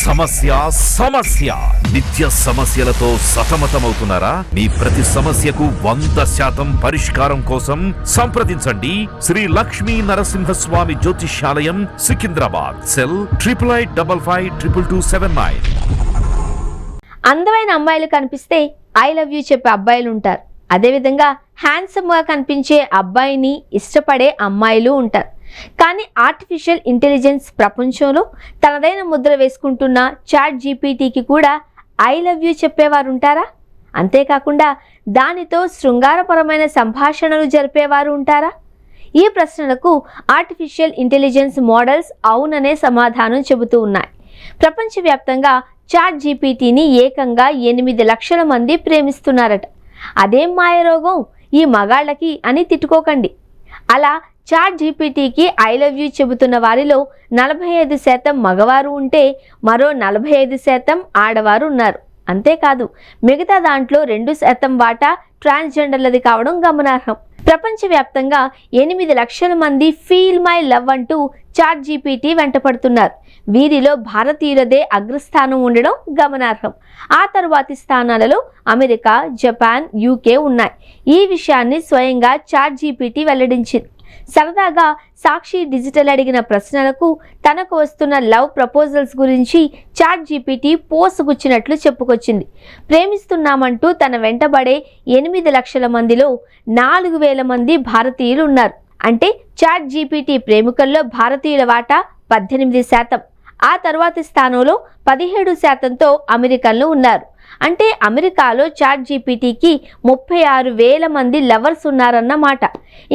సమస్య సమస్య నిత్య సమస్యలతో సతమతమవుతున్నారా? మీ ప్రతి సమస్యకు 100% పరిష్కారం కోసం సంప్రదించండి శ్రీ లక్ష్మీ నరసింహస్వామి జ్యోతిష్యాలయం, సికింద్రాబాద్. సెల్ 8855522279. అందమైన అమ్మాయిలు కనిపిస్తే ఐ లవ్ యూ చెప్పే అబ్బాయిలు ఉంటారు. అదేవిధంగా హ్యాండ్సమ్ గా కనిపించే అబ్బాయిని ఇష్టపడే అమ్మాయిలు ఉంటారు. కానీ ఆర్టిఫిషియల్ ఇంటెలిజెన్స్ ప్రపంచంలో తనదైన ముద్ర వేసుకుంటున్న చాట్ జీపీటీకి కూడా ఐ లవ్ యూ చెప్పేవారు ఉంటారా? అంతేకాకుండా దానితో శృంగారపరమైన సంభాషణలు జరిపేవారు ఉంటారా? ఈ ప్రశ్నలకు ఆర్టిఫిషియల్ ఇంటెలిజెన్స్ మోడల్స్ అవుననే సమాధానం చెబుతూ ఉన్నాయి. ప్రపంచవ్యాప్తంగా చాట్ జీపీటీని ఏకంగా 8 లక్షల మంది ప్రేమిస్తున్నారట. అదేం మాయరోగం ఈ మగాళ్ళకి అని తిట్టుకోకండి. అలా చాట్ జీపీటీకి ఐ లవ్ యూ చెబుతున్న వారిలో 45% మగవారు ఉంటే మరో 45% ఆడవారు ఉన్నారు. అంతేకాదు మిగతా దాంట్లో 2% వాటా ట్రాన్స్జెండర్లది కావడం గమనార్హం. ప్రపంచవ్యాప్తంగా 8 లక్షల మంది ఫీల్ మై లవ్ అంటూ చాట్ జీపీటీ వెంటపడుతున్నారు. వీరిలో భారతీయులదే అగ్రస్థానం ఉండడం గమనార్హం. ఆ తరువాతి స్థానాలలో అమెరికా, జపాన్, యూకే ఉన్నాయి. ఈ విషయాన్ని స్వయంగా చాట్ జీపీటీ వెల్లడించింది. సరదాగా సాక్షి డిజిటల్ అడిగిన ప్రశ్నలకు తనకు వస్తున్న లవ్ ప్రపోజల్స్ గురించి చాట్ జీపీటీ పోసుగుచ్చినట్లు చెప్పుకొచ్చింది. ప్రేమిస్తున్నామంటూ తన వెంటబడే 8 లక్షల మందిలో 4,000 మంది భారతీయులు ఉన్నారు. అంటే చాట్ జీపీటీ ప్రేమికుల్లో భారతీయుల వాటా 18%. ఆ తర్వాతి స్థానంలో 17%తో అమెరికన్లు ఉన్నారు. అంటే అమెరికాలో చాట్ జీపీటీకి 36,000 మంది లవర్స్ ఉన్నారన్నమాట.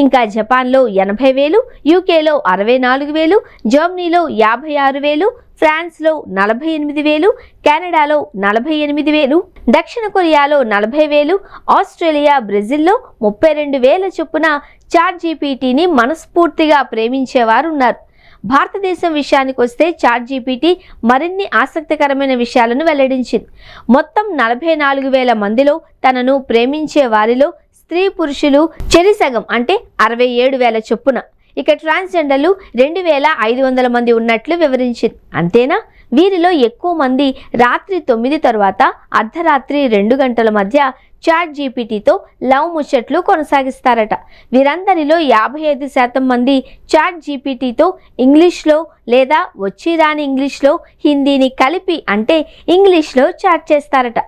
ఇంకా జపాన్లో 80,000, యూకేలో 64,000, జర్మనీలో 56,000, ఫ్రాన్స్లో 48,000, కెనడాలో 48,000, దక్షిణ కొరియాలో 40,000, ఆస్ట్రేలియా, బ్రెజిల్లో 32,000 చొప్పున చాట్ జీపీటీని మనస్ఫూర్తిగా ప్రేమించేవారు ఉన్నారు. భారతదేశం విషయానికి వస్తే చాట్ జీపీటీ మరిన్ని ఆసక్తికరమైన విషయాలను వెల్లడించింది. మొత్తం 44,000 మందిలో తనను ప్రేమించే వారిలో స్త్రీ పురుషులు చెరిసగం అంటే 67,000 చొప్పున. ఇక ట్రాన్స్జెండర్లు 2,500 మంది ఉన్నట్లు వివరించింది. అంతేనా? వీరిలో ఎక్కువ మంది రాత్రి 9 తర్వాత అర్ధరాత్రి 2 గంటల మధ్య చాట్ జీపీటీతో లవ్ ముచ్చట్లు కొనసాగిస్తారట. వీరందరిలో 55% మంది చాట్ జీపీటీతో ఇంగ్లీష్లో లేదా వచ్చిరాని ఇంగ్లీష్లో హిందీని కలిపి అంటే ఇంగ్లీష్లో చాట్ చేస్తారట.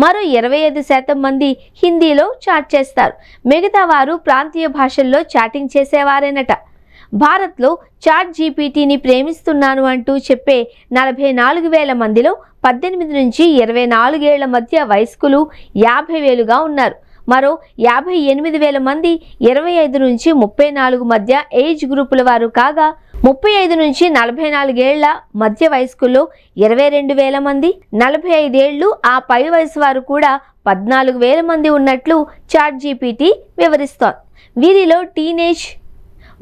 మరో 25% మంది హిందీలో చాట్ చేస్తారు. మిగతా వారు ప్రాంతీయ భాషల్లో చాటింగ్ చేసేవారేనట. భారత్లో చాట్ జీపీటీని ప్రేమిస్తున్నాను అంటూ చెప్పే 44,000 మందిలో 18 నుంచి 24 ఏళ్ల మధ్య వయస్కులు 50,000గా ఉన్నారు. మరో 58,000 మంది 25 నుంచి 34 మధ్య ఏజ్ గ్రూపుల వారు కాగా 35 నుంచి 44 ఏళ్ల మధ్య వయస్కుల్లో 22,000 మంది, 45 ఏళ్లు ఆ పై వయసు వారు కూడా 14,000 మంది ఉన్నట్లు చాట్ జీపీటీ వివరిస్తోంది. వీరిలో టీనేజ్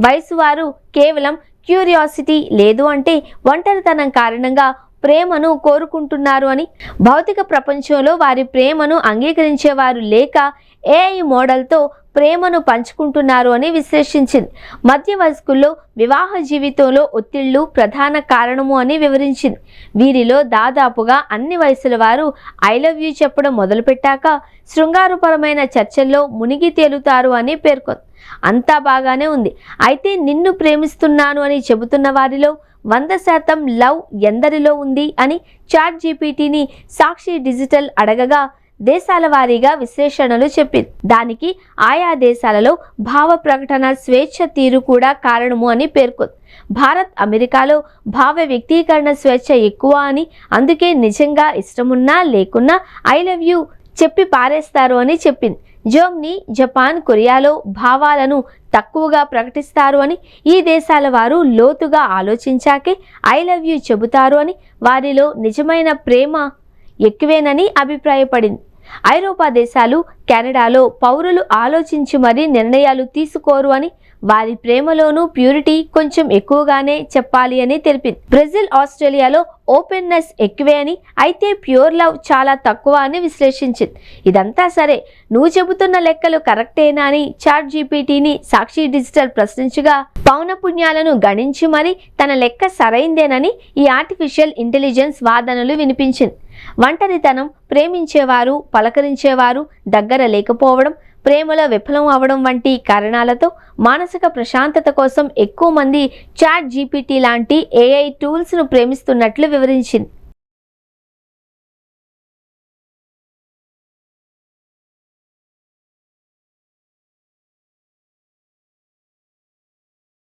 వయసు వారు కేవలం క్యూరియాసిటీ లేదు అంటే ఒంటరితనం కారణంగా ప్రేమను కోరుకుంటున్నారు అని, భౌతిక ప్రపంచంలో వారి ప్రేమను అంగీకరించేవారు లేక ఏఐ మోడల్తో ప్రేమను పంచుకుంటున్నారు అని విశ్లేషించింది. మధ్య వయస్కుల్లో వివాహ జీవితంలో ఒత్తిళ్లు ప్రధాన కారణము అని వివరించింది. వీరిలో దాదాపుగా అన్ని వయసుల వారు ఐ లవ్ యూ చెప్పడం మొదలుపెట్టాక శృంగారపరమైన చర్చల్లో మునిగి తేలుతారు అని పేర్కొంది. అంతా బాగానే ఉంది. అయితే నిన్ను ప్రేమిస్తున్నాను అని చెబుతున్న వారిలో 100% లవ్ ఎందరిలో ఉంది అని చాట్ జీపీటీని సాక్షి డిజిటల్ అడగగా దేశాల వారీగా విశ్లేషణలు చెప్పింది. దానికి ఆయా దేశాలలో భావ ప్రకటన స్వేచ్ఛ తీరు కూడా కారణము అని పేర్కొంది. భారత్, అమెరికాలో భావ వ్యక్తీకరణ స్వేచ్ఛ ఎక్కువ అని, అందుకే నిజంగా ఇష్టమున్నా లేకున్నా ఐ లవ్ యూ చెప్పి పారేస్తారు అని చెప్పింది. జర్మనీ, జపాన్, కొరియాలో భావాలను తక్కువగా ప్రకటిస్తారు అని, ఈ దేశాల వారు లోతుగా ఆలోచించాకే ఐ లవ్ యూ చెబుతారు అని, వారిలో నిజమైన ప్రేమ ఎక్కువేనని అభిప్రాయపడింది. ఐరోపా దేశాలు, కెనడాలో పౌరులు ఆలోచించి మరీ నిర్ణయాలు తీసుకోరు అని, వారి ప్రేమలోనూ ప్యూరిటీ కొంచెం ఎక్కువగానే చెప్పాలి అని తెలిపింది. బ్రెజిల్, ఆస్ట్రేలియాలో ఓపెన్నెస్ ఎక్కువే అని, అయితే ప్యూర్ లవ్ చాలా తక్కువ అని విశ్లేషించింది. ఇదంతా సరే, నువ్వు చెబుతున్న లెక్కలు కరెక్టేనా అని ChatGPTని సాక్షి డిజిటల్ ప్రశ్నించగా పౌనపుణ్యాలను గణించి మరి తన లెక్క సరైందేనని ఈ ఆర్టిఫిషియల్ ఇంటెలిజెన్స్ వాదనలు వినిపించింది. ఒంటరితనం, ప్రేమించేవారు పలకరించేవారు దగ్గర లేకపోవడం, ప్రేమలో విఫలం అవడం వంటి కారణాలతో మానసిక ప్రశాంతత కోసం ఎక్కువ మంది ChatGPT లాంటి AI టూల్స్ను ప్రేమిస్తున్నట్లు వివరించింది.